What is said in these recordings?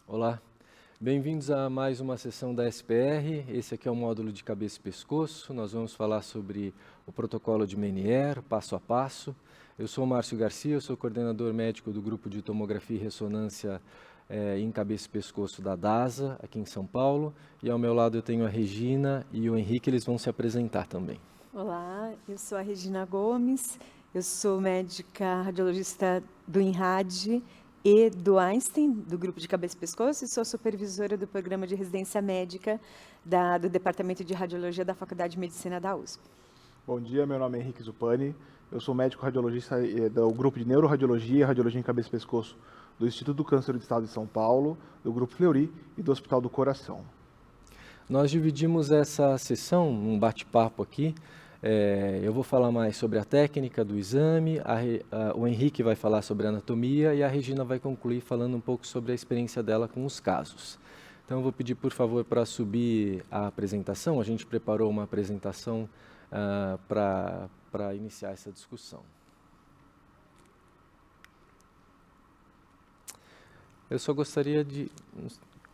Olá, bem-vindos a mais uma sessão da SPR. Esse aqui é o módulo de cabeça e pescoço. Nós vamos falar sobre o protocolo de Meniere, passo a passo. Eu sou o Márcio Garcia, eu sou coordenador médico do grupo de tomografia e ressonância em cabeça e pescoço da DASA, aqui em São Paulo. E ao meu lado eu tenho a Regina e o Henrique, eles vão se apresentar também. Olá, eu sou a Regina Gomes, eu sou médica radiologista do INRAD e do Einstein, do grupo de cabeça e pescoço, e sou supervisora do programa de residência médica do Departamento de Radiologia da Faculdade de Medicina da USP. Bom dia, meu nome é Henrique Zupani, eu sou médico radiologista do grupo de Neuroradiologia e Radiologia em Cabeça e Pescoço do Instituto do Câncer do Estado de São Paulo, do Grupo Fleury e do Hospital do Coração. Nós dividimos essa sessão, um bate-papo aqui. Eu vou falar mais sobre a técnica do exame, o Henrique vai falar sobre a anatomia e a Regina vai concluir falando um pouco sobre a experiência dela com os casos. Então eu vou pedir, por favor, para subir a apresentação. A gente preparou uma apresentação para iniciar essa discussão. Eu só gostaria de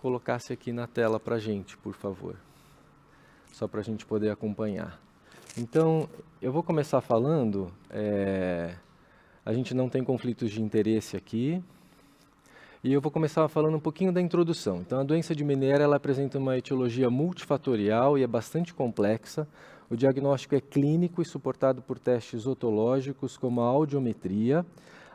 colocasse aqui na tela para a gente, por favor, só para a gente poder acompanhar. Então, eu vou começar falando, a gente não tem conflitos de interesse aqui, e eu vou começar falando um pouquinho da introdução. Então, a doença de Meniere, ela apresenta uma etiologia multifatorial e é bastante complexa. O diagnóstico é clínico e suportado por testes otológicos como a audiometria,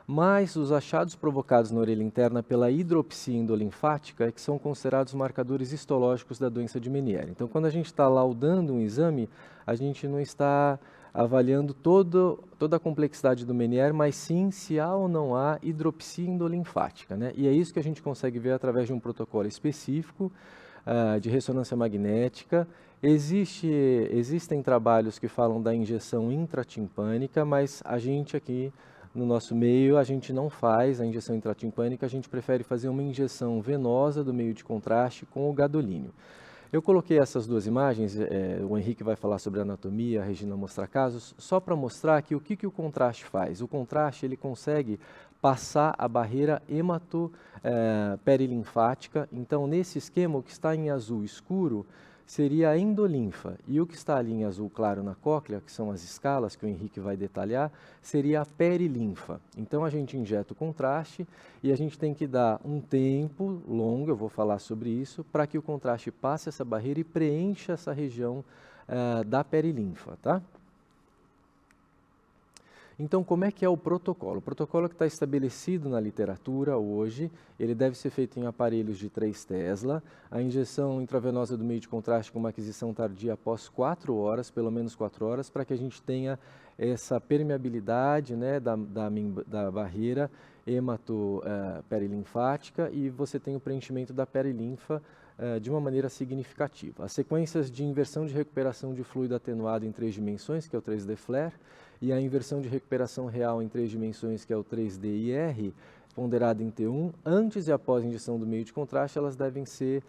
mas os achados provocados na orelha interna pela hidropsia endolinfática é que são considerados marcadores histológicos da doença de Meniere. Então, quando a gente está laudando um exame, a gente não está avaliando toda a complexidade do Meniere, mas sim se há ou não há hidropsia endolinfática, né? E é isso que a gente consegue ver através de um protocolo específico de ressonância magnética. Existem trabalhos que falam da injeção intratimpânica, mas a gente aqui no nosso meio, a gente não faz a injeção intratimpânica, a gente prefere fazer uma injeção venosa do meio de contraste com o gadolínio. Eu coloquei essas duas imagens, o Henrique vai falar sobre anatomia, a Regina mostrar casos, só para mostrar que o que o contraste faz. O contraste ele consegue passar a barreira hemato-perilinfática. Então, nesse esquema, o que está em azul escuro seria a endolinfa, e o que está ali em azul claro na cóclea, que são as escalas que o Henrique vai detalhar, seria a perilinfa. Então a gente injeta o contraste e a gente tem que dar um tempo longo, eu vou falar sobre isso, para que o contraste passe essa barreira e preencha essa região da perilinfa, tá? Então, como é que é o protocolo? O protocolo que está estabelecido na literatura hoje, ele deve ser feito em aparelhos de 3 Tesla, a injeção intravenosa do meio de contraste com uma aquisição tardia após 4 horas, pelo menos 4 horas, para que a gente tenha essa permeabilidade, né, da barreira hemato-perilinfática e você tem o preenchimento da perilinfa de uma maneira significativa. As sequências de inversão de recuperação de fluido atenuado em 3 dimensões, que é o 3D Flare, e a inversão de recuperação real em 3 dimensões, que é o 3D-IR, ponderada em T1, antes e após a injeção do meio de contraste, elas devem ser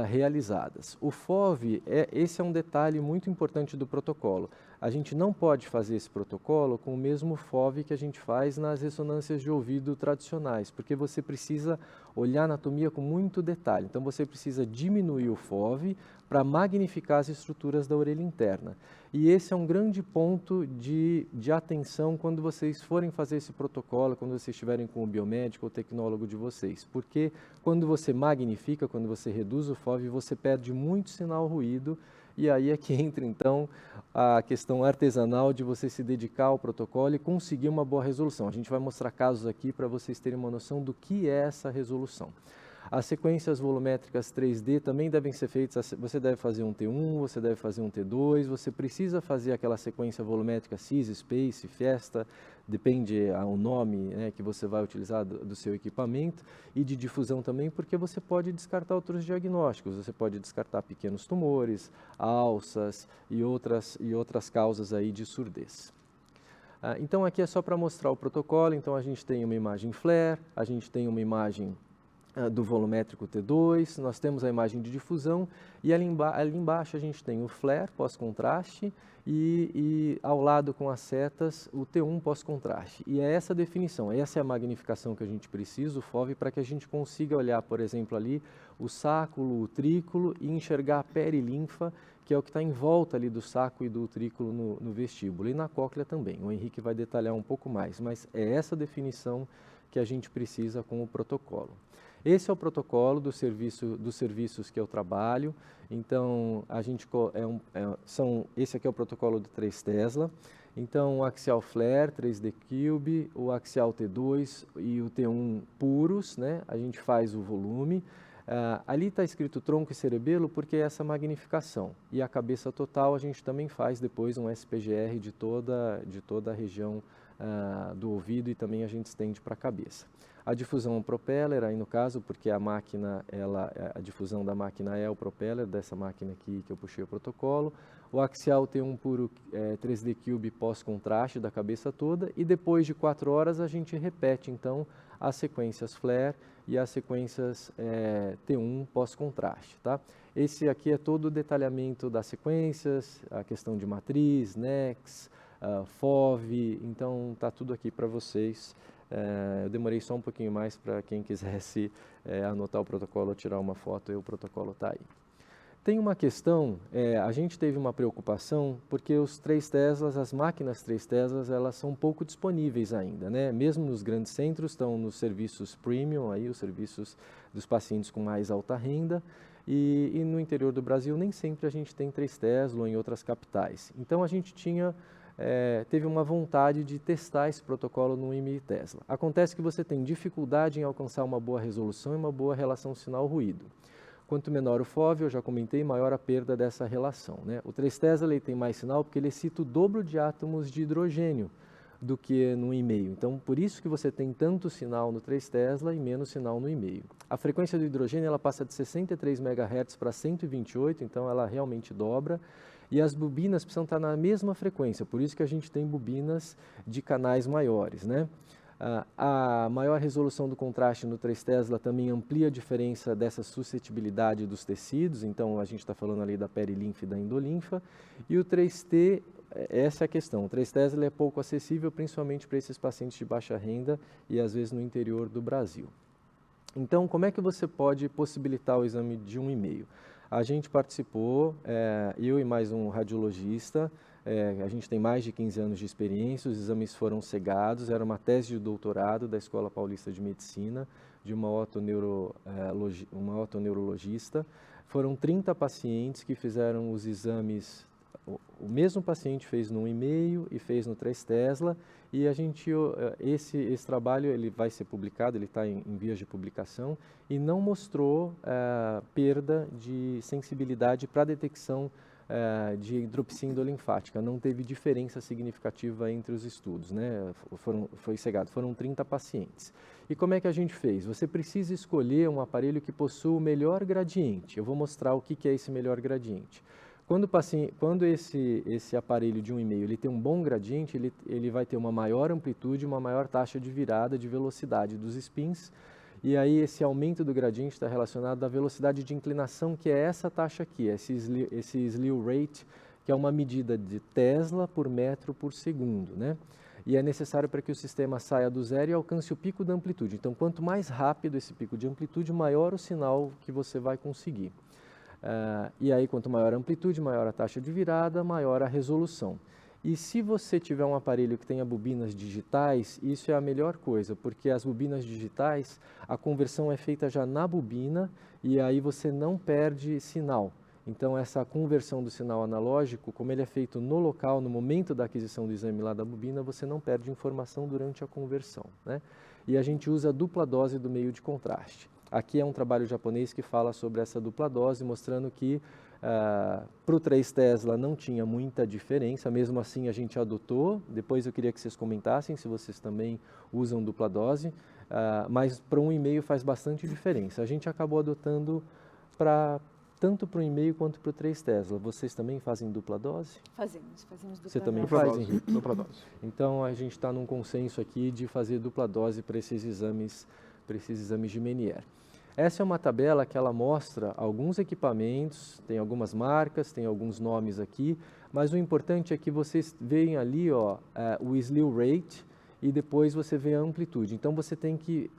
realizadas. O FOV, esse é um detalhe muito importante do protocolo. A gente não pode fazer esse protocolo com o mesmo FOV que a gente faz nas ressonâncias de ouvido tradicionais, porque você precisa olhar a anatomia com muito detalhe. Então, você precisa diminuir o FOV para magnificar as estruturas da orelha interna. E esse é um grande ponto de atenção quando vocês forem fazer esse protocolo, quando vocês estiverem com o biomédico ou tecnólogo de vocês. Porque quando você magnifica, quando você reduz o FOV, você perde muito sinal ruído. E aí é que entra, então, a questão artesanal de você se dedicar ao protocolo e conseguir uma boa resolução. A gente vai mostrar casos aqui para vocês terem uma noção do que é essa resolução. As sequências volumétricas 3D também devem ser feitas, você deve fazer um T1, você deve fazer um T2, você precisa fazer aquela sequência volumétrica CIS, SPACE, FESTA, depende ao nome, né, que você vai utilizar do seu equipamento, e de difusão também, porque você pode descartar outros diagnósticos, você pode descartar pequenos tumores, alças e outras causas aí de surdez. Então aqui é só para mostrar o protocolo, então a gente tem uma imagem FLAIR, a gente tem uma imagem do volumétrico T2, nós temos a imagem de difusão e ali embaixo a gente tem o flare pós-contraste e ao lado com as setas o T1 pós-contraste. E é essa a definição, essa é a magnificação que a gente precisa, o FOV, para que a gente consiga olhar, por exemplo, ali o sáculo, o utrículo e enxergar a perilinfa, que é o que está em volta ali do saco e do utrículo no vestíbulo, e na cóclea também. O Henrique vai detalhar um pouco mais, mas é essa definição que a gente precisa com o protocolo. Esse é o protocolo dos serviços que eu trabalho. Então, a gente esse aqui é o protocolo do 3 Tesla. Então, o axial flare, 3D Cube, o axial T2 e o T1 puros, né? A gente faz o volume. Ali está escrito tronco e cerebelo porque é essa magnificação. E a cabeça total a gente também faz depois um SPGR de toda a região do ouvido e também a gente estende para a cabeça. A difusão é um propeller, aí no caso, porque a máquina, a difusão da máquina é o propeller dessa máquina aqui que eu puxei o protocolo. O axial tem um puro 3D Cube pós-contraste da cabeça toda e depois de 4 horas a gente repete então as sequências flare e as sequências T1 pós-contraste, tá? Esse aqui é todo o detalhamento das sequências, a questão de matriz, NEX, FOV, então tá tudo aqui para vocês. Eu demorei só um pouquinho mais para quem quisesse anotar o protocolo ou tirar uma foto, e o protocolo está aí. Tem uma questão, a gente teve uma preocupação porque os 3 Teslas, as máquinas 3 Teslas, elas são pouco disponíveis ainda, né? Mesmo nos grandes centros, estão nos serviços premium, aí, os serviços dos pacientes com mais alta renda, e no interior do Brasil nem sempre a gente tem 3 Tesla ou em outras capitais. Então a gente teve uma vontade de testar esse protocolo no IMI Tesla. Acontece que você tem dificuldade em alcançar uma boa resolução e uma boa relação sinal-ruído. Quanto menor o FOV, eu já comentei, maior a perda dessa relação, né? O 3 Tesla ele tem mais sinal porque ele excita o dobro de átomos de hidrogênio do que no e-mail. Então, por isso que você tem tanto sinal no 3 Tesla e menos sinal no e-mail. A frequência do hidrogênio ela passa de 63 MHz para 128, então ela realmente dobra. E as bobinas precisam estar na mesma frequência, por isso que a gente tem bobinas de canais maiores, né? A maior resolução do contraste no 3 Tesla também amplia a diferença dessa suscetibilidade dos tecidos, então a gente está falando ali da perilinfa e da endolinfa. E o 3T, essa é a questão, o 3 Tesla é pouco acessível, principalmente para esses pacientes de baixa renda e às vezes no interior do Brasil. Então, como é que você pode possibilitar o exame de 1,5? A gente participou, eu e mais um radiologista, a gente tem mais de 15 anos de experiência, os exames foram cegados, era uma tese de doutorado da Escola Paulista de Medicina, de uma otoneurologista. Foram 30 pacientes que fizeram os exames, o mesmo paciente fez no 1,5 e fez no 3 Tesla, e a gente, esse trabalho ele vai ser publicado, ele está em vias de publicação, e não mostrou perda de sensibilidade para a detecção de hidropsia endolinfática, não teve diferença significativa entre os estudos, né? Foi cegado, foram 30 pacientes. E como é que a gente fez? Você precisa escolher um aparelho que possua o melhor gradiente. Eu vou mostrar o que é esse melhor gradiente. Quando esse aparelho de 1,5 ele tem um bom gradiente, ele vai ter uma maior amplitude, uma maior taxa de virada de velocidade dos spins, e aí esse aumento do gradiente está relacionado à velocidade de inclinação, que é essa taxa aqui, esse slew rate, que é uma medida de Tesla por metro por segundo, né? E é necessário para que o sistema saia do zero e alcance o pico da amplitude. Então, quanto mais rápido esse pico de amplitude, maior o sinal que você vai conseguir. E aí, quanto maior a amplitude, maior a taxa de virada, maior a resolução. E se você tiver um aparelho que tenha bobinas digitais, isso é a melhor coisa, porque as bobinas digitais, a conversão é feita já na bobina e aí você não perde sinal. Então, essa conversão do sinal analógico, como ele é feito no local, no momento da aquisição do exame lá da bobina, você não perde informação durante a conversão, né? E a gente usa a dupla dose do meio de contraste. Aqui é um trabalho japonês que fala sobre essa dupla dose, mostrando que para o 3 Tesla não tinha muita diferença, mesmo assim a gente adotou. Depois eu queria que vocês comentassem se vocês também usam dupla dose, mas para 1,5 faz bastante diferença. A gente acabou adotando tanto para o 1,5 quanto para o 3 Tesla. Vocês também fazem dupla dose? Fazemos dupla dose. Você também Dupla faz, dose, Henrique? dupla dose. Então a gente está num consenso aqui de fazer dupla dose para esses exames de Meniere. Essa é uma tabela que ela mostra alguns equipamentos, tem algumas marcas, tem alguns nomes aqui, mas o importante é que vocês veem ali o slew rate e depois você vê a amplitude. Então você tem que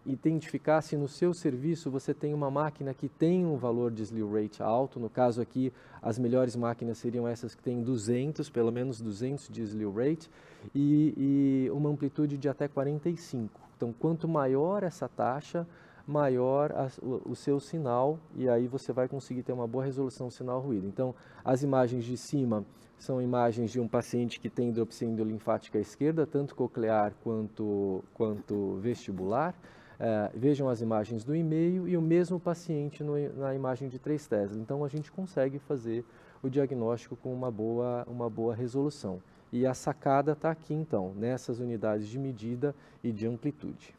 identificar se no seu serviço você tem uma máquina que tem um valor de slew rate alto. No caso aqui, as melhores máquinas seriam essas que têm 200, pelo menos 200 de slew rate e uma amplitude de até 45. Então quanto maior essa taxa, maior o seu sinal, e aí você vai conseguir ter uma boa resolução sinal-ruído. Então, as imagens de cima são imagens de um paciente que tem hidropsia endolinfática esquerda, tanto coclear quanto vestibular. Vejam as imagens do e-mail e o mesmo paciente na imagem de 3 Tesla. Então, a gente consegue fazer o diagnóstico com uma boa resolução. E a sacada está aqui, então, nessas unidades de medida e de amplitude.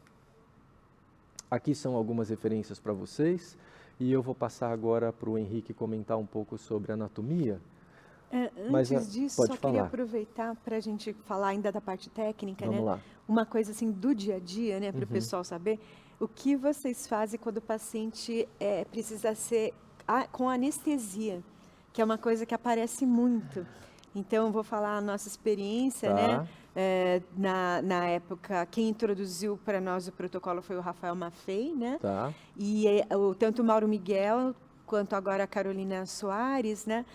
Aqui são algumas referências para vocês e eu vou passar agora para o Henrique comentar um pouco sobre anatomia. Antes disso, só queria aproveitar para a gente falar ainda da parte técnica, Vamos lá. Uma coisa assim do dia a dia, né, para o pessoal saber o que vocês fazem quando o paciente precisa ser com anestesia, que é uma coisa que aparece muito. Então, eu vou falar a nossa experiência, Tá. Na época, quem introduziu para nós o protocolo foi o Rafael Maffei, né? Tá. E tanto o Mauro Miguel quanto agora a Carolina Soares, né?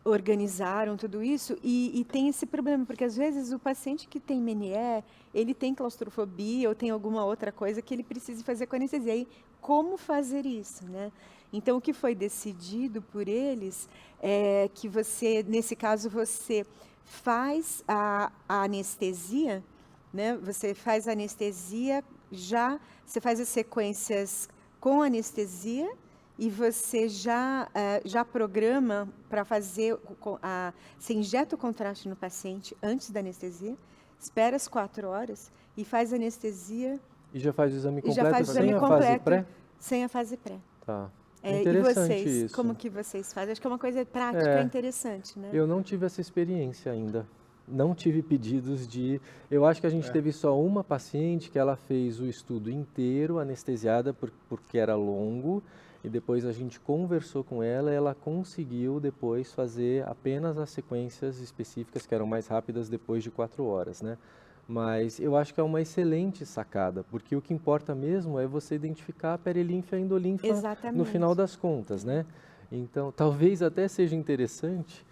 Organizaram tudo isso e tem esse problema, porque às vezes o paciente que tem Meniere, ele tem claustrofobia ou tem alguma outra coisa que ele precisa fazer com anestesia. E como fazer isso, né? Então, o que foi decidido por eles é que você, nesse caso, você faz a anestesia, né? Você faz a anestesia você faz as sequências com anestesia e você já programa para fazer, você injeta o contraste no paciente antes da anestesia, espera as 4 horas e faz a anestesia. E já faz o exame completo Já faz o exame sem a completo, fase pré? Sem a fase pré. Tá. E Interessante vocês, isso. como que vocês fazem? Acho que é uma coisa prática interessante, né? Eu não tive essa experiência ainda. Não tive pedidos de... Eu acho que a gente teve só uma paciente que ela fez o estudo inteiro, anestesiada, porque era longo, e depois a gente conversou com ela e ela conseguiu depois fazer apenas as sequências específicas, que eram mais rápidas depois de 4 horas, né? Mas eu acho que é uma excelente sacada, porque o que importa mesmo é você identificar a perilinfa e a endolinfa no final das contas, né? Então, talvez até seja interessante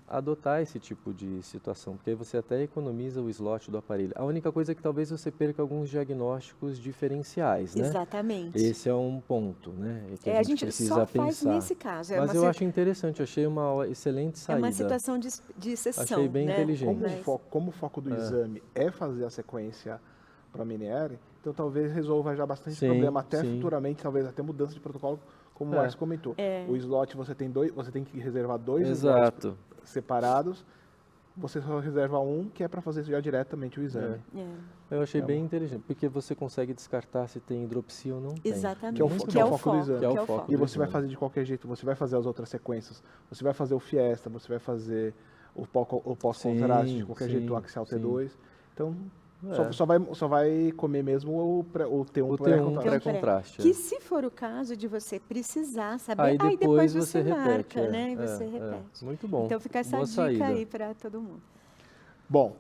adotar esse tipo de situação, porque aí você até economiza o slot do aparelho. A única coisa é que talvez você perca alguns diagnósticos diferenciais, né? Exatamente. Esse é um ponto, né? Que a gente precisa só pensar. faz nesse caso. Mas eu acho interessante, achei uma excelente saída. É uma situação de exceção. Achei bem inteligente. Como o foco do exame é fazer a sequência para Meniere, então talvez resolva já bastante problema, até futuramente, talvez até mudança de protocolo, como o Márcio comentou. O slot você tem que reservar 2 slots separados, você só reserva um, que é para fazer já diretamente o exame. Eu achei bem inteligente, porque você consegue descartar se tem hidropsia ou não tem. Exatamente. Que é o foco do exame. Que é o foco E você vai fazer de qualquer jeito, você vai fazer as outras sequências, você vai fazer o Fiesta, você vai fazer o pós-contraste de qualquer jeito, o axial T2. Então, só vai comer mesmo o T1 pré-contraste. Que se for o caso de você precisar saber, aí depois você marca, repete, né? E você repete. Muito bom. Então fica essa Boa dica saída. aí para todo mundo. Bom,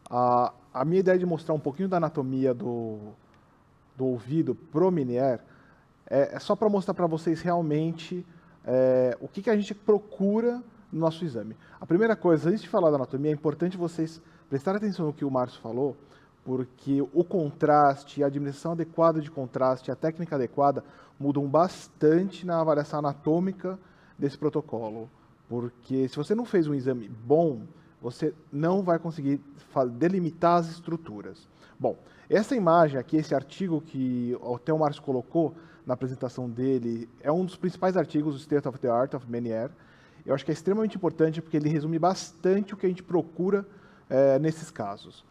a minha ideia de mostrar um pouquinho da anatomia do ouvido pro Meniere é só para mostrar para vocês realmente o que a gente procura no nosso exame. A primeira coisa, antes de falar da anatomia, é importante vocês prestarem atenção no que o Márcio falou, porque o contraste, a administração adequada de contraste, a técnica adequada mudam bastante na avaliação anatômica desse protocolo. Porque se você não fez um exame bom, você não vai conseguir delimitar as estruturas. Bom, essa imagem aqui, esse artigo que até o Márcio colocou na apresentação dele, é um dos principais artigos do State of the Art of Meniere. Eu acho que é extremamente importante porque ele resume bastante o que a gente procura nesses casos.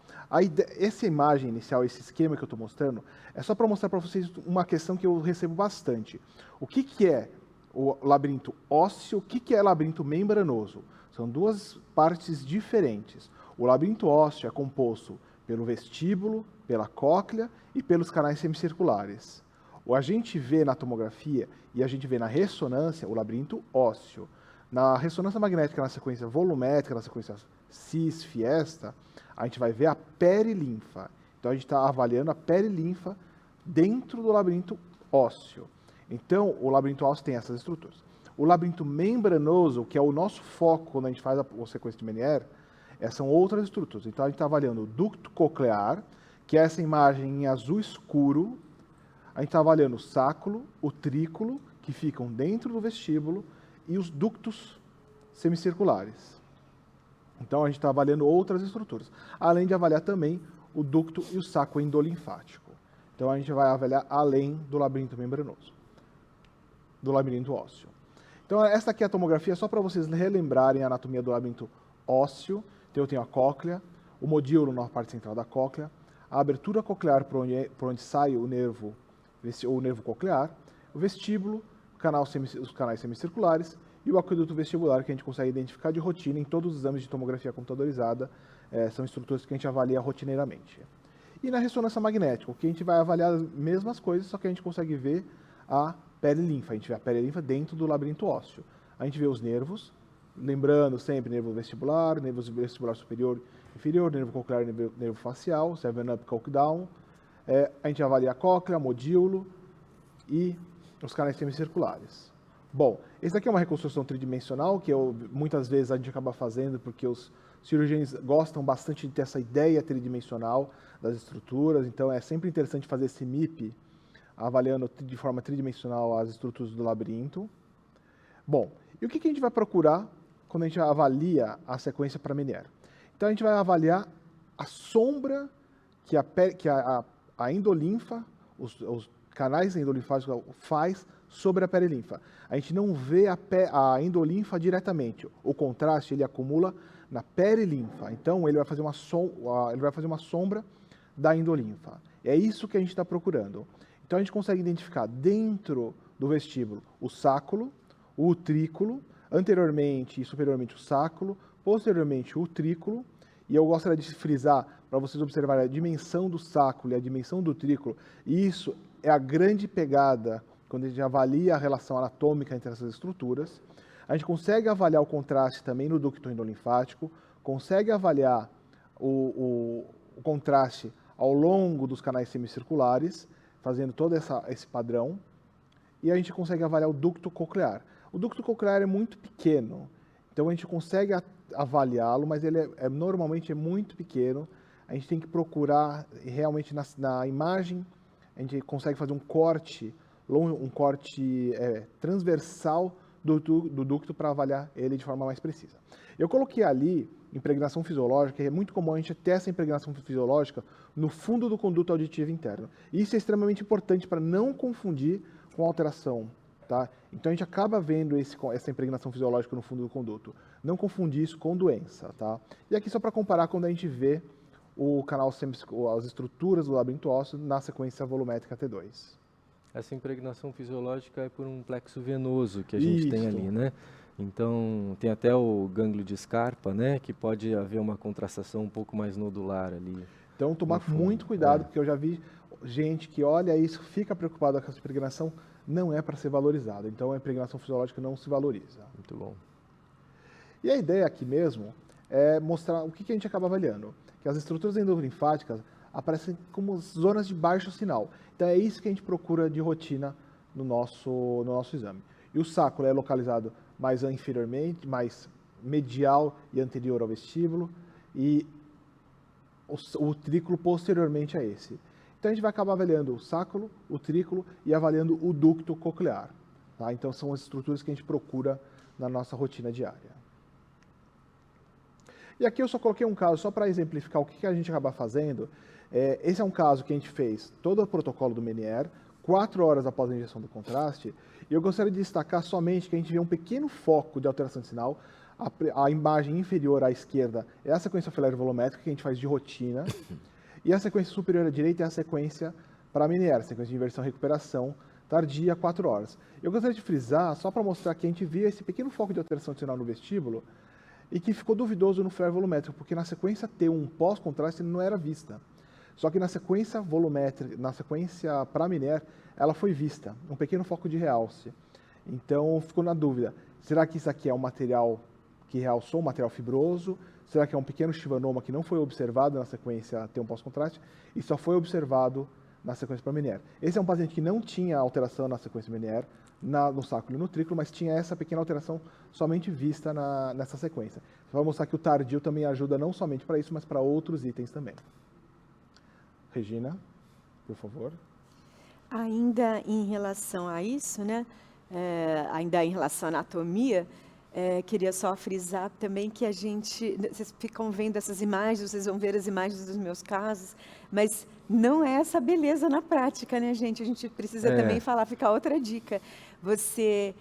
Essa imagem inicial, esse esquema que eu estou mostrando, é só para mostrar para vocês uma questão que eu recebo bastante. O que é o labirinto ósseo, o que é labirinto membranoso? São 2 partes diferentes. O labirinto ósseo é composto pelo vestíbulo, pela cóclea e pelos canais semicirculares. A gente vê na tomografia e a gente vê na ressonância o labirinto ósseo. Na ressonância magnética, na sequência volumétrica, na sequência cis-fiesta, a gente vai ver a perilinfa. Então, a gente está avaliando a perilinfa dentro do labirinto ósseo. Então, o labirinto ósseo tem essas estruturas. O labirinto membranoso, que é o nosso foco quando a gente faz a sequência de Meniere, são outras estruturas. Então, a gente está avaliando o ducto coclear, que é essa imagem em azul escuro. A gente está avaliando o sáculo, o trículo, que ficam dentro do vestíbulo, e os ductos semicirculares. Então, a gente está avaliando outras estruturas, além de avaliar também o ducto e o saco endolinfático. Então, a gente vai avaliar além do labirinto membranoso, do labirinto ósseo. Então, essa aqui é a tomografia, só para vocês relembrarem a anatomia do labirinto ósseo. Então, eu tenho a cóclea, o modíolo na parte central da cóclea, a abertura coclear por onde sai o nervo coclear, o vestíbulo, os canais semicirculares e o aqueduto vestibular, que a gente consegue identificar de rotina em todos os exames de tomografia computadorizada. São estruturas que a gente avalia rotineiramente. E na ressonância magnética, o que a gente vai avaliar as mesmas coisas, só que a gente consegue ver a perilinfa. A gente vê a perilinfa dentro do labirinto ósseo. A gente vê os nervos, lembrando sempre nervo vestibular superior e inferior, nervo coclear, nervo facial, 7-up, coke-down. A gente avalia a cóclea, modíolo e os canais semicirculares. Bom, esse aqui é uma reconstrução tridimensional que muitas vezes a gente acaba fazendo porque os cirurgiões gostam bastante de ter essa ideia tridimensional das estruturas, então é sempre interessante fazer esse MIP avaliando de forma tridimensional as estruturas do labirinto. Bom, e o que a gente vai procurar quando a gente avalia a sequência para Meniere? Então a gente vai avaliar a sombra que a endolinfa, os canais endolinfáticos faz sobre a perilinfa. A gente não vê a endolinfa diretamente. O contraste ele acumula na perilinfa. Então ele vai fazer uma sombra da endolinfa. É isso que a gente está procurando. Então a gente consegue identificar dentro do vestíbulo o sáculo, o utrículo, anteriormente e superiormente o sáculo, posteriormente o utrículo. E eu gostaria de frisar para vocês observarem a dimensão do sáculo e a dimensão do utrículo. E isso é a grande pegada quando a gente avalia a relação anatômica entre essas estruturas. A gente consegue avaliar o contraste também no ducto endolinfático, consegue avaliar o contraste ao longo dos canais semicirculares, fazendo todo esse padrão, e a gente consegue avaliar o ducto coclear. O ducto coclear é muito pequeno, então a gente consegue avaliá-lo, mas ele normalmente é muito pequeno. A gente tem que procurar realmente na imagem, a gente consegue fazer um corte transversal do ducto para avaliar ele de forma mais precisa. Eu coloquei ali impregnação fisiológica, é muito comum a gente ter essa impregnação fisiológica no fundo do conduto auditivo interno. Isso é extremamente importante para não confundir com alteração. Tá? Então a gente acaba vendo essa impregnação fisiológica no fundo do conduto. Não confundir isso com doença. Tá? E aqui só para comparar quando a gente vê o canal as estruturas do labirinto ósseo na sequência volumétrica T2. Essa impregnação fisiológica é por um plexo venoso que a gente tem ali, né? Então, tem até o gânglio de Scarpa, né? Que pode haver uma contração um pouco mais nodular ali. Então, tomar muito cuidado, porque eu já vi gente que olha isso, fica preocupada com essa impregnação, não é para ser valorizada. Então, a impregnação fisiológica não se valoriza. Muito bom. E a ideia aqui mesmo é mostrar o que a gente acaba avaliando. Que as estruturas endolinfáticas aparecem como zonas de baixo sinal. Então, é isso que a gente procura de rotina no nosso exame. E o sáculo é localizado mais inferiormente, mais medial e anterior ao vestíbulo, e o utrículo posteriormente a esse. Então, a gente vai acabar avaliando o sáculo, o utrículo e avaliando o ducto coclear. Tá? Então, são as estruturas que a gente procura na nossa rotina diária. E aqui eu só coloquei um caso, só para exemplificar o que a gente acaba fazendo. Esse é um caso que a gente fez todo o protocolo do Meniere, 4 horas após a injeção do contraste, e eu gostaria de destacar somente que a gente vê um pequeno foco de alteração de sinal. A imagem inferior à esquerda é a sequência filar volumétrica que a gente faz de rotina, e a sequência superior à direita é a sequência para Meniere, sequência de inversão e recuperação tardia, 4 horas. Eu gostaria de frisar, só para mostrar que a gente vê esse pequeno foco de alteração de sinal no vestíbulo, e que ficou duvidoso no flare volumétrico, porque na sequência T1 pós-contraste não era vista. Só que na sequência volumétrica, na sequência para Menier, ela foi vista, um pequeno foco de realce. Então, ficou na dúvida, será que isso aqui é um material que realçou, um material fibroso? Será que é um pequeno chivanoma que não foi observado na sequência T1 pós-contraste e só foi observado na sequência para Menier? Esse é um paciente que não tinha alteração na sequência Menier, no sacro e no triclo, mas tinha essa pequena alteração somente vista nessa sequência. Vai mostrar que o tardio também ajuda não somente para isso, mas para outros itens também. Regina, por favor. Ainda em relação a isso, né? Ainda em relação à anatomia, queria só frisar também que vocês ficam vendo essas imagens, vocês vão ver as imagens dos meus casos, mas não é essa beleza na prática, né, gente? A gente precisa também ficar outra dica. Você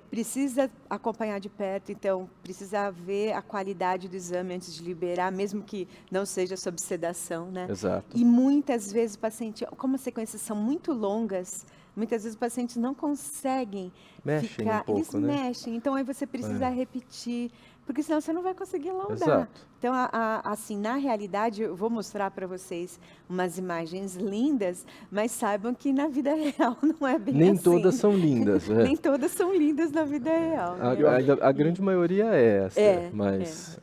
precisa acompanhar de perto, então precisa ver a qualidade do exame antes de liberar, mesmo que não seja sob sedação, né? Exato. E muitas vezes o paciente, como as sequências são muito longas, muitas vezes os pacientes não conseguem ficar, um pouco, eles né? mexem, então aí você precisa repetir, porque senão você não vai conseguir alongar. Exato. Então, assim, na realidade, eu vou mostrar para vocês umas imagens lindas, mas saibam que na vida real não é bem Nem assim. todas são lindas. Nem todas são lindas na vida real. Né? A grande maioria é essa, mas...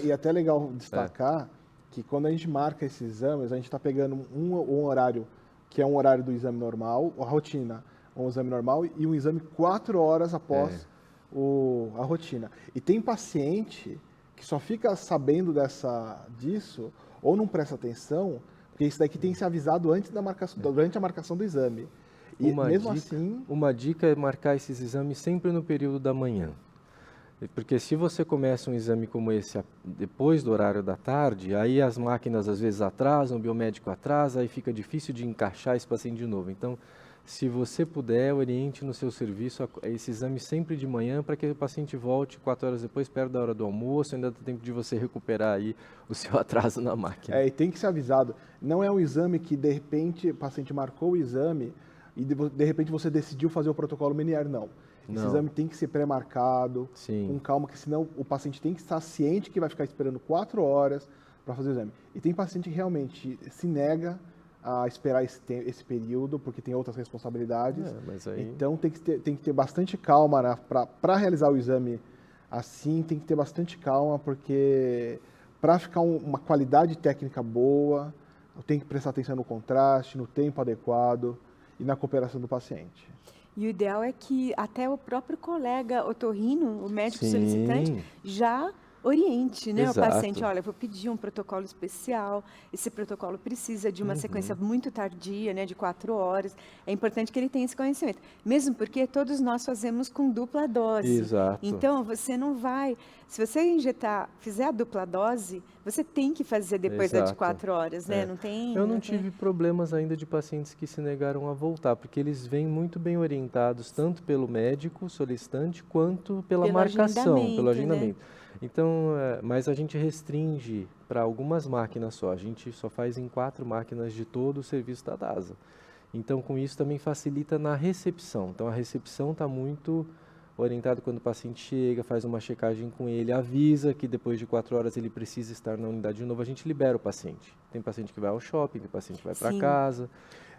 E até legal destacar que quando a gente marca esses exames, a gente está pegando um horário que é um horário do exame normal, a rotina, um exame normal, e um exame 4 horas após a rotina. E tem paciente que só fica sabendo disso, ou não presta atenção, porque isso daqui tem que ser avisado antes da marcação, durante a marcação do exame. E uma dica é marcar esses exames sempre no período da manhã. Porque se você começa um exame como esse depois do horário da tarde, aí as máquinas às vezes atrasam, o biomédico atrasa, aí fica difícil de encaixar esse paciente de novo. Então, se você puder, oriente no seu serviço esse exame sempre de manhã para que o paciente volte 4 horas depois, perto da hora do almoço, ainda dá tempo de você recuperar aí o seu atraso na máquina. E tem que ser avisado. Não é um exame que, de repente, o paciente marcou o exame e, de repente, você decidiu fazer o protocolo Menier, não. Esse exame tem que ser pré-marcado, com calma, porque senão o paciente tem que estar ciente que vai ficar esperando 4 horas para fazer o exame. E tem paciente que realmente se nega a esperar esse período, porque tem outras responsabilidades. Então tem que ter bastante calma para realizar o exame assim, tem que ter bastante calma, porque para ficar uma qualidade técnica boa, tem que prestar atenção no contraste, no tempo adequado e na cooperação do paciente. E o ideal é que até o próprio colega otorrino, o médico solicitante, já oriente, né, o paciente, olha, eu vou pedir um protocolo especial, esse protocolo precisa de uma sequência muito tardia, né, de 4 horas, é importante que ele tenha esse conhecimento, mesmo porque todos nós fazemos com dupla dose. Exato. Então, você não vai, se você fizer a dupla dose, você tem que fazer depois da de 4 horas, né, Eu não tive problemas ainda de pacientes que se negaram a voltar, porque eles vêm muito bem orientados, tanto pelo médico solicitante, quanto pela marcação, pelo agendamento. Né? Então, mas a gente restringe para algumas máquinas só. A gente só faz em 4 máquinas de todo o serviço da DASA. Então, com isso também facilita na recepção. Então, a recepção está muito orientada quando o paciente chega, faz uma checagem com ele, avisa que depois de 4 horas ele precisa estar na unidade de novo, a gente libera o paciente. Tem paciente que vai ao shopping, tem paciente que vai para casa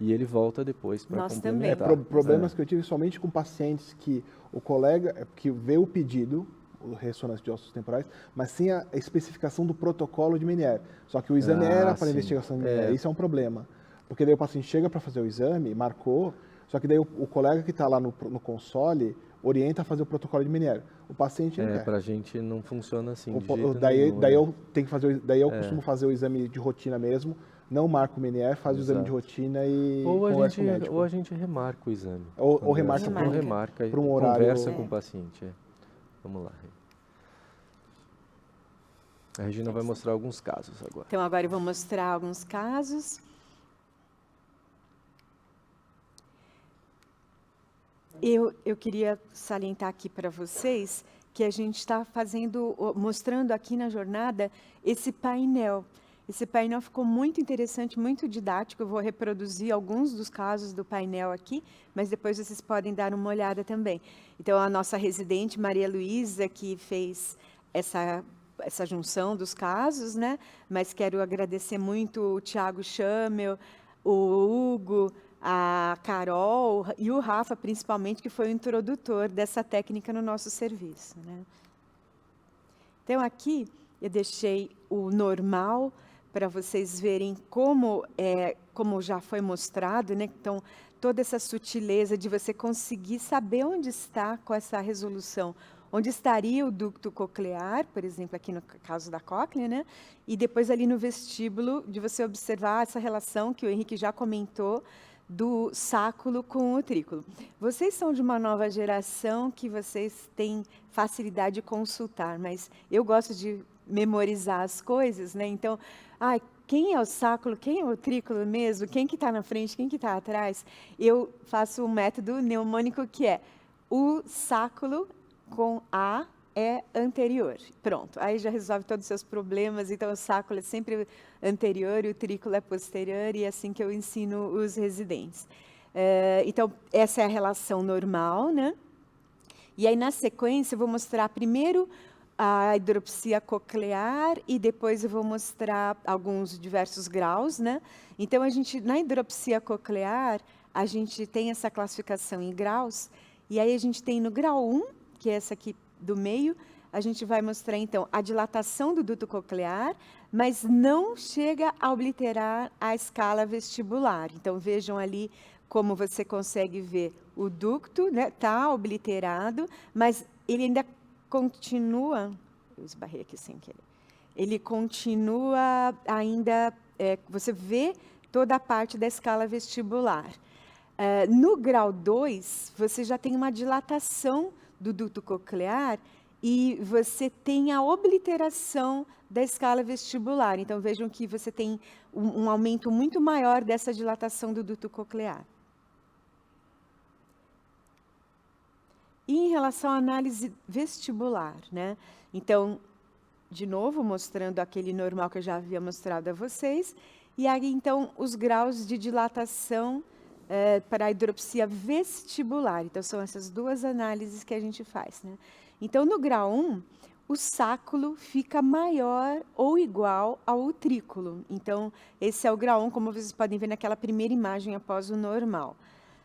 e ele volta depois para complementar. Problemas que eu tive somente com pacientes que o colega que vê o pedido, ressonância de ossos temporais, mas sem a especificação do protocolo de Menier. Só que o exame era para investigação de Menier. Isso é um problema. Porque daí o paciente chega para fazer o exame, marcou, só que daí o colega que está lá no console orienta a fazer o protocolo de Menier. O paciente não quer. Para a gente não funciona assim. Daí eu tenho que fazer, costumo fazer o exame de rotina mesmo, não marco o Menier, faz o exame de rotina e conversa com o médico. Ou a gente remarca o exame. Ou remarca para um horário. Conversa com o paciente. Vamos lá. A Regina vai mostrar alguns casos agora. Então, agora eu vou mostrar alguns casos. Eu queria salientar aqui para vocês que a gente está mostrando aqui na jornada esse painel. Esse painel ficou muito interessante, muito didático. Eu vou reproduzir alguns dos casos do painel aqui, mas depois vocês podem dar uma olhada também. Então, a nossa residente, Maria Luísa, que fez essa junção dos casos, né? Mas quero agradecer muito o Thiago Schamel, o Hugo, a Carol e o Rafa, principalmente, que foi o introdutor dessa técnica no nosso serviço, né? Então, aqui eu deixei o normal para vocês verem como já foi mostrado, né? Então, toda essa sutileza de você conseguir saber onde está com essa resolução, onde estaria o ducto coclear, por exemplo, aqui no caso da cóclea, né? E depois ali no vestíbulo, de você observar essa relação que o Henrique já comentou, do sáculo com o utrículo. Vocês são de uma nova geração que vocês têm facilidade de consultar, mas eu gosto de memorizar as coisas, né? Então, quem é o sáculo, quem é o utrículo mesmo, quem que está na frente, quem que está atrás? Eu faço um método mnemônico que é o sáculo com A é anterior. Pronto, aí já resolve todos os seus problemas. Então, o sáculo é sempre anterior e o utrículo é posterior, e é assim que eu ensino os residentes. Então, essa é a relação normal, né? E aí, na sequência, eu vou mostrar primeiro a hidropsia coclear e depois eu vou mostrar alguns diversos graus, né? Então, na hidropsia coclear, a gente tem essa classificação em graus, e aí a gente tem no grau 1, que é essa aqui do meio, a gente vai mostrar, então, a dilatação do duto coclear, mas não chega a obliterar a escala vestibular. Então, vejam ali como você consegue ver o ducto, né? Está obliterado, mas ele ainda continua... Eu esbarrei aqui sem querer. Ele continua ainda... você vê toda a parte da escala vestibular. No grau 2, você já tem uma dilatação do duto coclear e você tem a obliteração da escala vestibular. Então, vejam que você tem um aumento muito maior dessa dilatação do duto coclear. E em relação à análise vestibular, né? Então, de novo, mostrando aquele normal que eu já havia mostrado a vocês. E aí, então, os graus de dilatação para a hidropsia vestibular. Então, são essas duas análises que a gente faz, né? Então, no grau 1, o sáculo fica maior ou igual ao utrículo. Então, esse é o grau 1, como vocês podem ver naquela primeira imagem após o normal.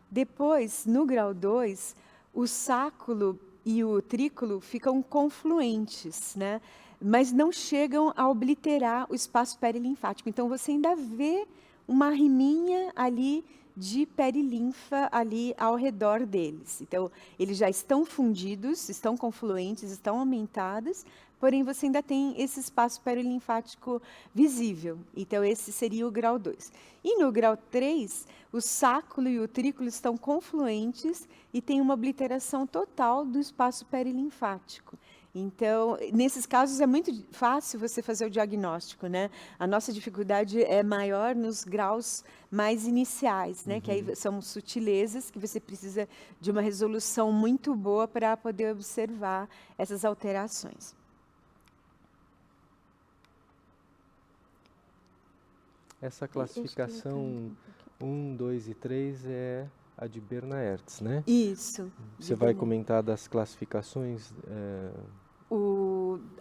Depois, no grau 2, o sáculo e o utrículo ficam confluentes, né? Mas não chegam a obliterar o espaço perilinfático. Então, você ainda vê uma riminha ali de perilinfa ali ao redor deles. Então, eles já estão fundidos, estão confluentes, estão aumentados, porém você ainda tem esse espaço perilinfático visível. Então, esse seria o grau 2. E no grau 3, o sáculo e o utrículo estão confluentes e tem uma obliteração total do espaço perilinfático. Então, nesses casos é muito fácil você fazer o diagnóstico, né? A nossa dificuldade é maior nos graus mais iniciais, né? Que aí são sutilezas que você precisa de uma resolução muito boa para poder observar essas alterações. Essa classificação 1, 2 e 3 é a de Bernard-Hertz, né? Isso. Você vai comentar das classificações?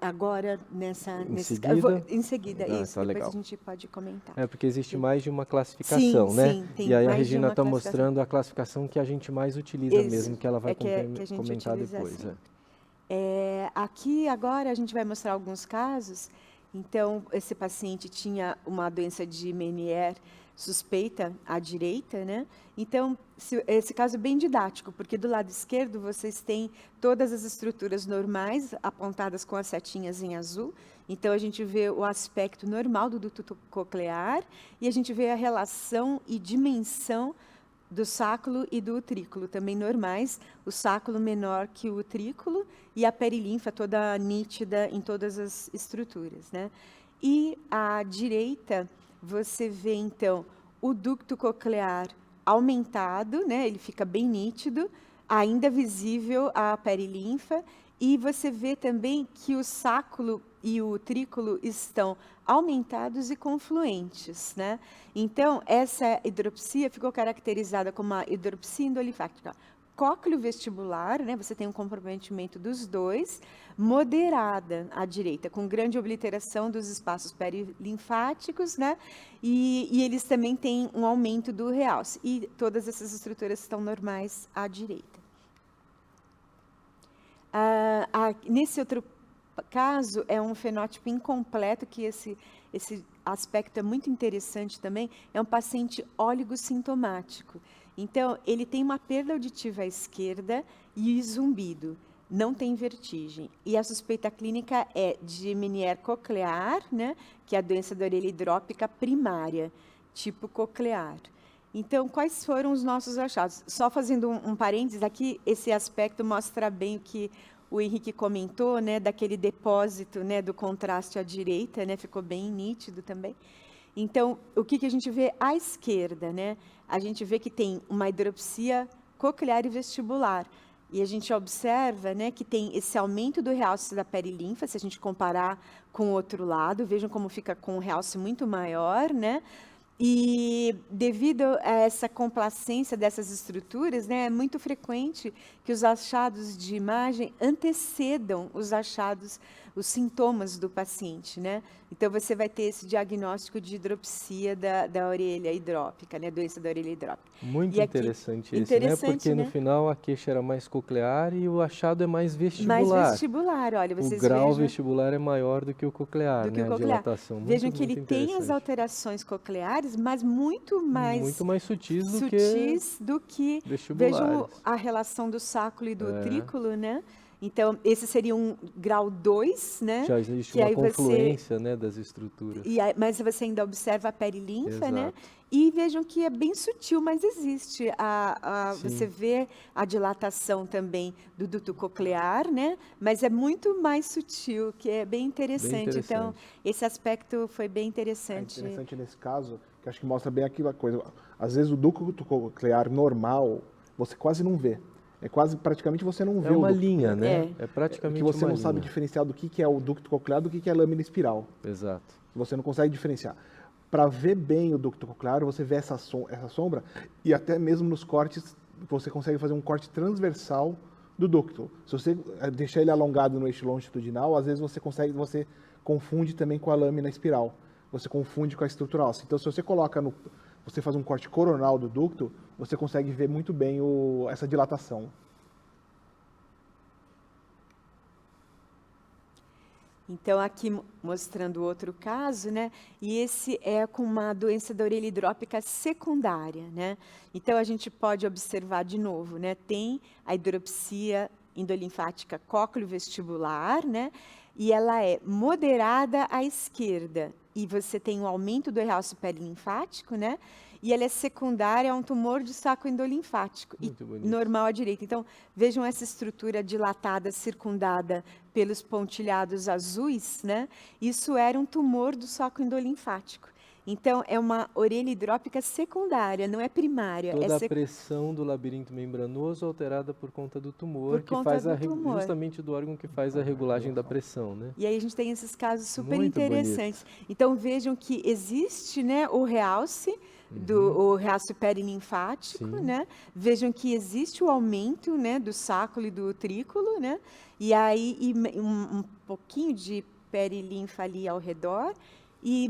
Agora, em seguida? Em seguida, isso. Tá, Depois legal. a gente pode comentar. Porque existe mais de uma classificação, né? Sim, tem e aí a mais de Regina uma está classificação. mostrando a classificação que a gente mais utiliza Isso, mesmo, que ela vai que a gente comentar utiliza depois. sempre. Aqui, agora, a gente vai mostrar alguns casos. Então, esse paciente tinha uma doença de Meniere suspeita à direita, né? Então, esse caso é bem didático, porque do lado esquerdo vocês têm todas as estruturas normais apontadas com as setinhas em azul. Então, a gente vê o aspecto normal do duto coclear e a gente vê a relação e dimensão do sáculo e do utrículo, também normais, o sáculo menor que o utrículo e a perilinfa toda nítida em todas as estruturas, né? E à direita, você vê, então, o ducto coclear aumentado, né? Ele fica bem nítido, ainda visível a perilinfa, e você vê também que o sáculo e o utrículo estão aumentados e confluentes, né? Então, essa hidropsia ficou caracterizada como uma hidropsia endolifática cócleo vestibular, né? Você tem um comprometimento dos dois, moderada à direita, com grande obliteração dos espaços perilinfáticos, né? E eles também têm um aumento do realce. E todas essas estruturas estão normais à direita. Nesse outro caso, é um fenótipo incompleto, que esse aspecto é muito interessante também, é um paciente oligossintomático. Então, ele tem uma perda auditiva à esquerda e zumbido, não tem vertigem. E a suspeita clínica é de Meniere coclear, né, que é a doença da orelha hidrópica primária, tipo coclear. Então, quais foram os nossos achados? Só fazendo um parênteses aqui, esse aspecto mostra bem o que o Henrique comentou, né, daquele depósito, né, do contraste à direita, né, ficou bem nítido também. Então, o que a gente vê à esquerda, né? A gente vê que tem uma hidropsia coclear e vestibular. E a gente observa, né, que tem esse aumento do realce da perilinfa, se a gente comparar com o outro lado, vejam como fica com um realce muito maior, né? E devido a essa complacência dessas estruturas, né, é muito frequente que os achados de imagem antecedam os achados, os sintomas do paciente, né? Então, você vai ter esse diagnóstico de hidropsia da orelha hidrópica, né, doença da orelha hidrópica. Muito E aqui, interessante esse, né? Porque né? no final a queixa era mais coclear e o achado é mais vestibular. Mais vestibular, olha, vocês O grau vejam, vestibular é maior do que o coclear, do que né? o A coclear. dilatação. Vejam Muito, que ele muito tem as interessante. alterações cocleares, mas muito mais sutis do que vestibulares. vejam a relação do sáculo e do É. utrículo, né? Então, esse seria um grau 2, né? Já existe que uma aí confluência, né, das estruturas. mas você ainda observa a perilinfa, né? Exato. E vejam que é bem sutil, mas existe. Sim. Você vê a dilatação também do duto coclear, né? Mas é muito mais sutil, que é bem interessante. Então, esse aspecto foi bem É interessante. interessante nesse caso, que acho que mostra bem aquela coisa. Às vezes o ducto coclear normal, você quase não vê. É quase, praticamente você não vê É uma o ducto linha, coclear. né? É praticamente que você uma não sabe linha. diferenciar do que é o ducto coclear do que é a lâmina espiral. Exato. Você não consegue diferenciar. Para ver bem o ducto coclear, você vê essa sombra e até mesmo nos cortes, você consegue fazer um corte transversal do ducto. Se você deixar ele alongado no eixo longitudinal, às vezes você confunde também com a lâmina espiral. Você confunde com a estrutura óssea. Então, se você você faz um corte coronal do ducto, você consegue ver muito bem essa dilatação. Então, aqui mostrando outro caso, né? E esse é com uma doença da orelha hidrópica secundária, né? Então, a gente pode observar de novo, né? Tem a hidropsia endolinfática cócleo-vestibular, né? E ela é moderada à esquerda. E você tem um aumento do realce perilinfático, né? E ela é secundária a um tumor de saco endolinfático. Muito e bonito. normal à direita. Então, vejam essa estrutura dilatada, circundada pelos pontilhados azuis, né? Isso era um tumor do saco endolinfático. Então, é uma orelha hidrópica secundária, não é primária. Toda a pressão do labirinto membranoso alterada por conta do tumor, Por conta do tumor. justamente do órgão que faz a regulagem da pressão, né? E aí a gente tem esses casos super Muito interessantes. Então, vejam que existe, né, o realce, o realce perilinfático, Sim. né? Vejam que existe o aumento, né, do sáculo e do utrículo, né? E aí um pouquinho de perilinfa ali ao redor.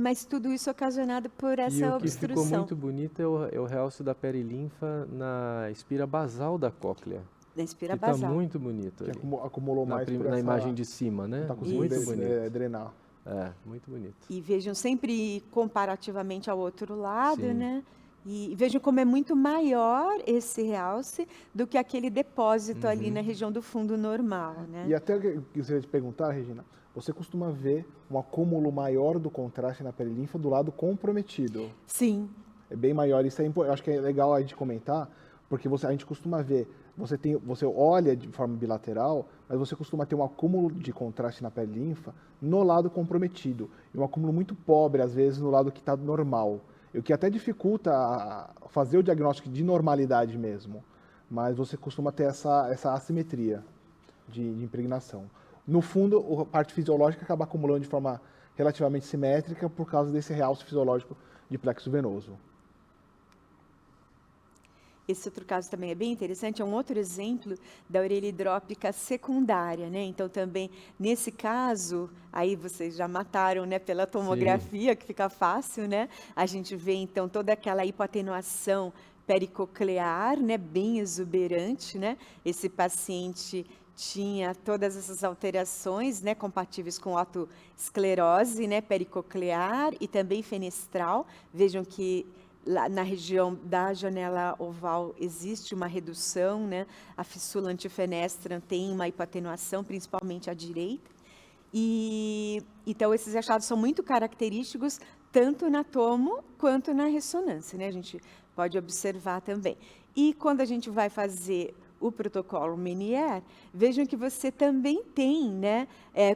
Mas tudo isso ocasionado por essa E o que obstrução. ficou muito bonito é o realce da perilinfa na espira basal da cóclea. Na espira Que basal. está muito bonito Que ali. acumulou mais por Na essa... imagem de cima, né? Tá Muito conseguindo bonito. drenar. É, muito bonito. E vejam sempre comparativamente ao outro lado, Sim. né? E vejam como é muito maior esse realce do que aquele depósito ali na região do fundo normal, né? E até eu gostaria de perguntar, Regina, você costuma ver um acúmulo maior do contraste na perilinfa do lado comprometido? Sim. É bem maior. Isso eu acho que é legal a gente comentar, porque a gente costuma ver, você olha de forma bilateral, mas você costuma ter um acúmulo de contraste na perilinfa no lado comprometido. E um acúmulo muito pobre, às vezes, no lado que está normal. O que até dificulta fazer o diagnóstico de normalidade mesmo. Mas você costuma ter essa assimetria de impregnação. No fundo, a parte fisiológica acaba acumulando de forma relativamente simétrica por causa desse realce fisiológico de plexo venoso. Esse outro caso também é bem interessante, é um outro exemplo da orelha hidrópica secundária, né? Então, também, nesse caso, aí vocês já mataram, né, pela tomografia, que fica fácil, né? A gente vê, então, toda aquela hipoatenuação pericoclear, né, bem exuberante, né? Esse paciente tinha todas essas alterações, né, compatíveis com otosclerose, né, pericoclear e também fenestral. Vejam que lá na região da janela oval existe uma redução, né? A fístula antifenestra tem uma hipoatenuação, principalmente à direita. E então esses achados são muito característicos tanto na tomo quanto na ressonância, né? A gente pode observar também. E quando a gente vai fazer o protocolo Meniere, vejam que você também tem, né,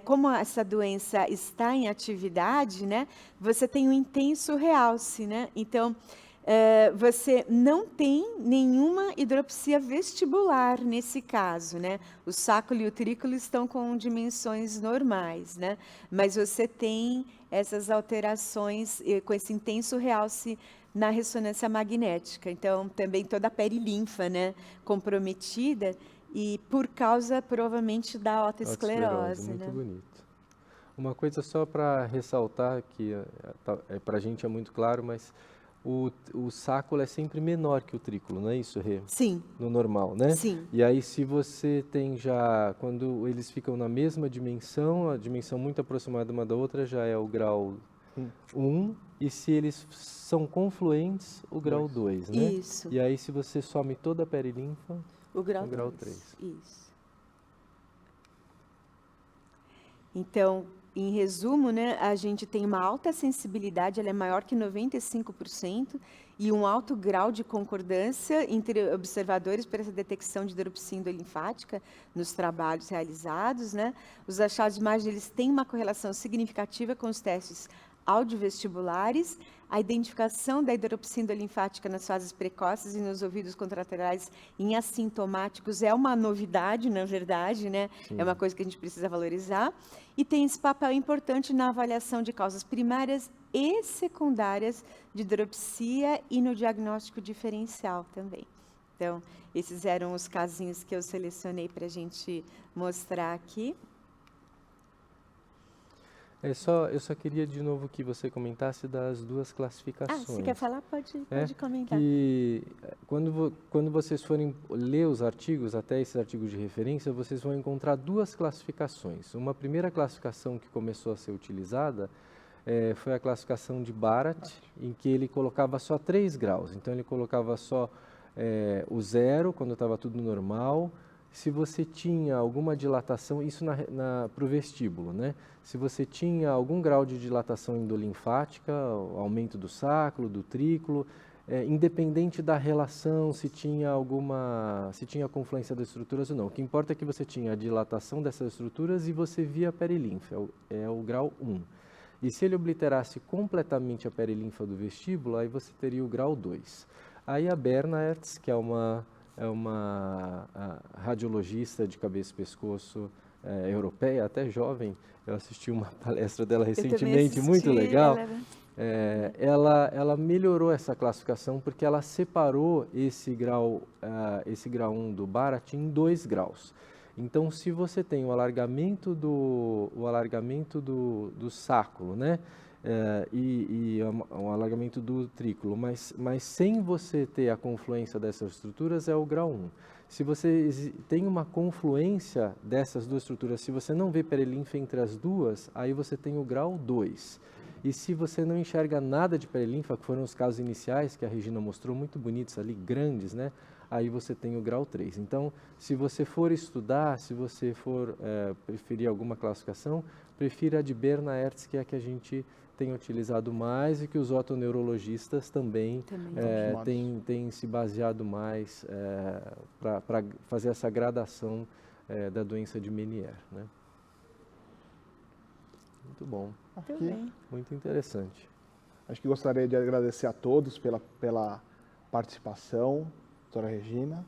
como essa doença está em atividade, né, você tem um intenso realce, né, então, você não tem nenhuma hidropsia vestibular nesse caso, né, o sáculo e o trículo estão com dimensões normais, né, mas você tem essas alterações com esse intenso realce na ressonância magnética. Então, também toda a perilinfa, né, comprometida e por causa, provavelmente, da otosclerose. Muito Né? bonito. Uma coisa só para ressaltar, que para a gente é muito claro, mas o sáculo é sempre menor que o trículo, não é isso, Rê? Sim. No normal, né? Sim. E aí, se você tem já, quando eles ficam na mesma dimensão, a dimensão muito aproximada uma da outra já é o grau 1, e se eles são confluentes, o grau 2, né? Isso. E aí, se você some toda a perilinfa, o grau 3. Isso. Então, em resumo, né, a gente tem uma alta sensibilidade, ela é maior que 95%, e um alto grau de concordância entre observadores para essa detecção de hidropsia endolinfática nos trabalhos realizados, né? Os achados de imagem, eles têm uma correlação significativa com os testes audiovestibulares, a identificação da hidropsia endolinfática nas fases precoces e nos ouvidos contralaterais em assintomáticos é uma novidade, na verdade, né? É uma coisa que a gente precisa valorizar. E tem esse papel importante na avaliação de causas primárias e secundárias de hidropsia e no diagnóstico diferencial também. Então, esses eram os casinhos que eu selecionei para a gente mostrar aqui. Eu só queria de novo que você comentasse das duas classificações. Você quer falar? Pode comentar. Que quando vocês forem ler os artigos, até esses artigos de referência, vocês vão encontrar duas classificações. Uma primeira classificação que começou a ser utilizada foi a classificação de Barat, em que ele colocava só 3 graus. Então, ele colocava só o 0, quando estava tudo normal. Se você tinha alguma dilatação, isso para o vestíbulo, né? Se você tinha algum grau de dilatação endolinfática, aumento do sáculo, do trículo, independente da relação, se tinha confluência das estruturas ou não. O que importa é que você tinha a dilatação dessas estruturas e você via a perilinfa, é o grau 1. E se ele obliterasse completamente a perilinfa do vestíbulo, aí você teria o grau 2. Aí a Bernards, que é uma radiologista de cabeça e pescoço europeia, até jovem, eu assisti uma palestra dela recentemente, muito legal. Ela melhorou essa classificação porque ela separou esse grau 1 do Barat em 2 graus. Então, se você tem o alargamento do sáculo, né, e um alargamento do trículo, mas sem você ter a confluência dessas estruturas, é o grau 1. Se você tem uma confluência dessas duas estruturas, se você não vê perilinfa entre as duas, aí você tem o grau 2. E se você não enxerga nada de perilinfa, que foram os casos iniciais que a Regina mostrou, muito bonitos ali, grandes, né? Aí você tem o grau 3. Então, se você for estudar, se você for preferir alguma classificação, prefira a de Bernards, que é a que a gente tem utilizado mais e que os otoneurologistas também têm se baseado mais para fazer essa gradação da doença de Meniere, né? Muito bom. Muito interessante. Acho que gostaria de agradecer a todos pela participação. Doutora Regina.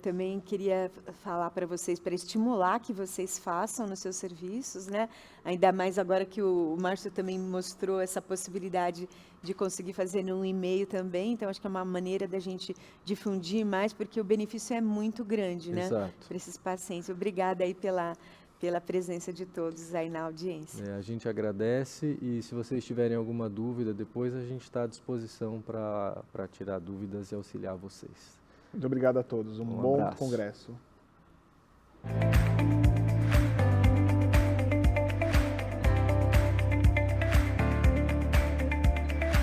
Também queria falar para vocês, para estimular que vocês façam nos seus serviços, né? Ainda mais agora que o Márcio também mostrou essa possibilidade de conseguir fazer num e-mail também, então acho que é uma maneira da gente difundir mais, porque o benefício é muito grande, né? Exato. Para esses pacientes. Obrigada aí pela presença de todos aí na audiência. A gente agradece e se vocês tiverem alguma dúvida depois, a gente está à disposição para tirar dúvidas e auxiliar vocês. Muito obrigado a todos. Um bom abraço. congresso.